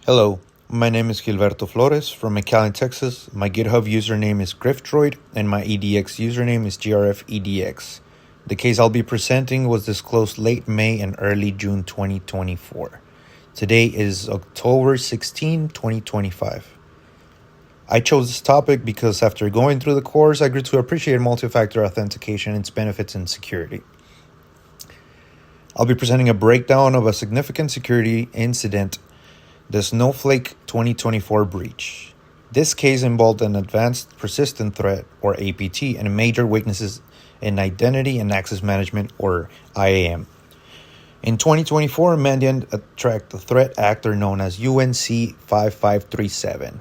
Hello, my name is Gilberto Flores from McAllen, Texas. My GitHub username is Griffdroid and my EDX username is GRFEDX. The case I'll be presenting was disclosed late May and early June 2024. Today is October 16, 2025. I chose this topic because after going through the course, I grew to appreciate multi-factor authentication and its benefits in security. I'll be presenting a breakdown of a significant security incident, the Snowflake 2024 breach. This case involved an advanced persistent threat, or APT, and major weaknesses in identity and access management, or IAM. In 2024, Mandiant attacked a threat actor known as UNC5537,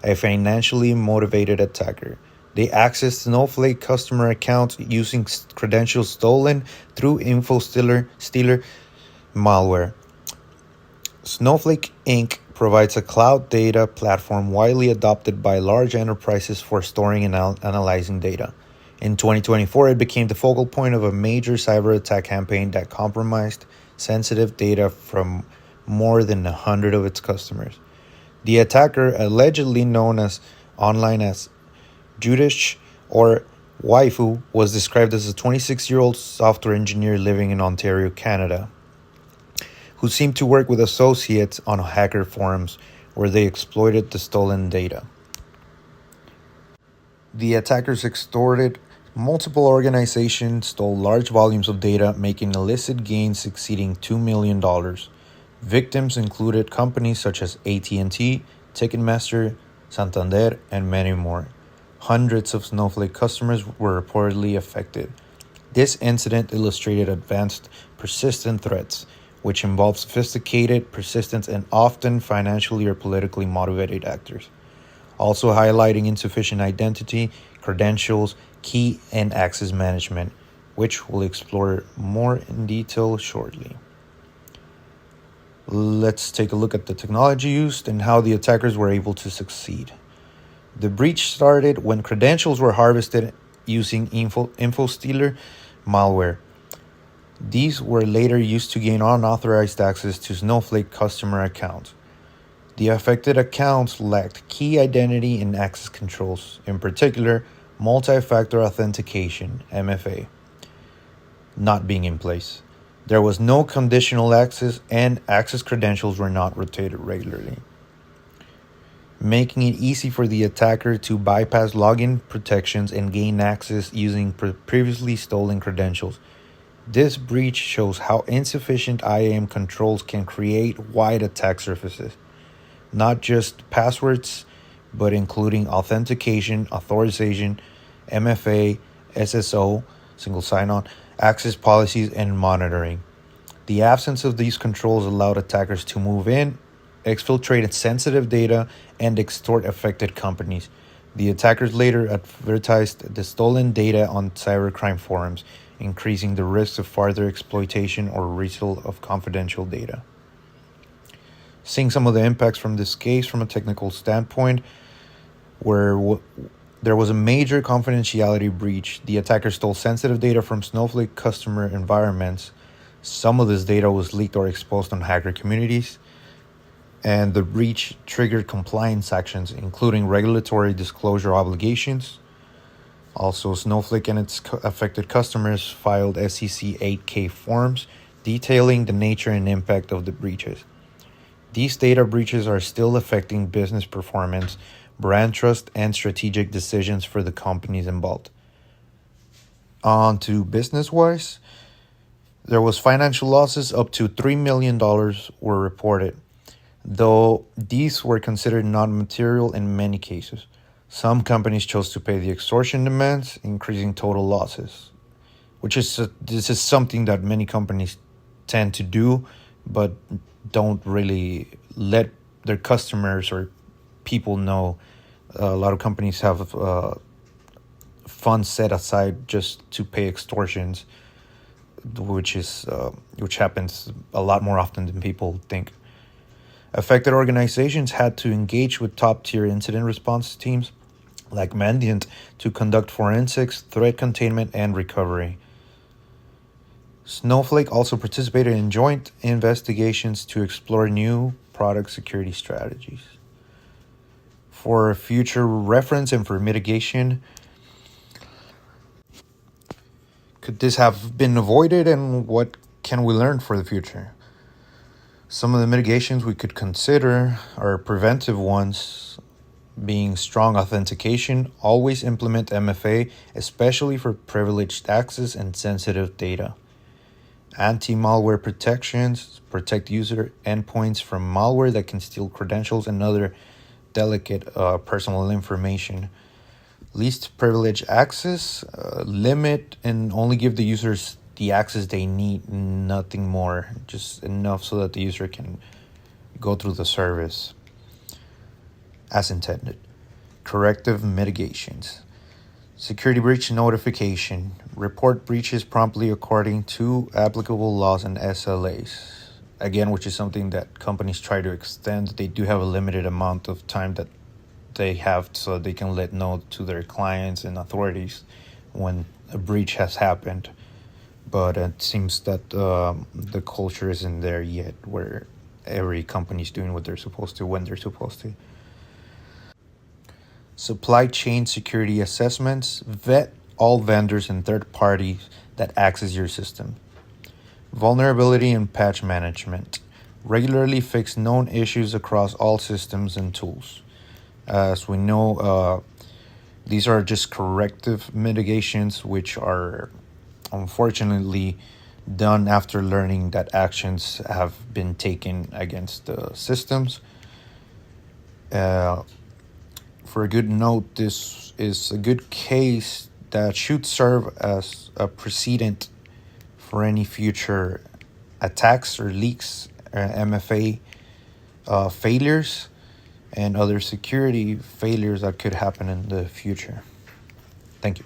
a financially motivated attacker. They accessed Snowflake customer accounts using credentials stolen through InfoStealer malware. Snowflake Inc. provides a cloud data platform widely adopted by large enterprises for storing and analyzing data. In 2024, it became the focal point of a major cyber attack campaign that compromised sensitive data from more than 100 of its customers. The attacker, allegedly known online as Judish or Waifu, was described as a 26-year-old software engineer living in Ontario, Canada, who seemed to work with associates on hacker forums where they exploited the stolen data. The attackers extorted multiple organizations, stole large volumes of data, making illicit gains exceeding $2 million. Victims included companies such as AT&T, Ticketmaster, Santander, and many more. Hundreds of Snowflake customers were reportedly affected. This incident illustrated advanced persistent threats, which involve sophisticated, persistent, and often financially or politically motivated actors, also highlighting insufficient identity, credentials, key, and access management, which we'll explore more in detail shortly. Let's take a look at the technology used and how the attackers were able to succeed. The breach started when credentials were harvested using InfoStealer malware. These were later used to gain unauthorized access to Snowflake customer accounts. The affected accounts lacked key identity and access controls, in particular, multi-factor authentication, MFA, not being in place. There was no conditional access, and access credentials were not rotated regularly, making it easy for the attacker to bypass login protections and gain access using previously stolen credentials. This breach shows how insufficient IAM controls can create wide attack surfaces, not just passwords, but including authentication, authorization, MFA, SSO, single sign-on, access policies, and monitoring. The absence of these controls allowed attackers to move in, exfiltrate sensitive data, and extort affected companies. The attackers later advertised the stolen data on cybercrime forums, increasing the risk of further exploitation or resale of confidential data. Seeing some of the impacts from this case from a technical standpoint, where there was a major confidentiality breach. The attacker stole sensitive data from Snowflake customer environments. Some of this data was leaked or exposed on hacker communities. And the breach triggered compliance actions, including regulatory disclosure obligations. Also, Snowflake and its affected customers filed SEC 8K forms detailing the nature and impact of the breaches. These data breaches are still affecting business performance, brand trust, and strategic decisions for the companies involved. On to business-wise, there was financial losses up to $3 million were reported, though these were considered non-material in many cases. Some companies chose to pay the extortion demands, increasing total losses, this is something that many companies tend to do, but don't really let their customers or people know. A lot of companies have funds set aside just to pay extortions, which happens a lot more often than people think. Affected organizations had to engage with top-tier incident response teams like Mandiant to conduct forensics, threat containment, and recovery. Snowflake also participated in joint investigations to explore new product security strategies. For future reference and for mitigation, could this have been avoided, and what can we learn for the future? Some of the mitigations we could consider are preventive ones, being strong authentication. Always implement MFA, especially for privileged access and sensitive data. Anti-malware protections, protect user endpoints from malware that can steal credentials and other delicate personal information. Least privilege access, limit and only give the users the access they need, nothing more, just enough so that the user can go through the service as intended. Corrective mitigations. Security breach notification. Report breaches promptly according to applicable laws and SLAs. Again, which is something that companies try to extend. They do have a limited amount of time that they have so they can let know to their clients and authorities when a breach has happened. But it seems that the culture isn't there yet where every company is doing what they're supposed to when they're supposed to. Supply chain security assessments. Vet all vendors and third parties that access your system. Vulnerability and patch management. Regularly fix known issues across all systems and tools. As we know, these are just corrective mitigations, which are unfortunately done after learning that actions have been taken against the systems. For a good note, this is a good case that should serve as a precedent for any future attacks or leaks, MFA failures, and other security failures that could happen in the future. Thank you.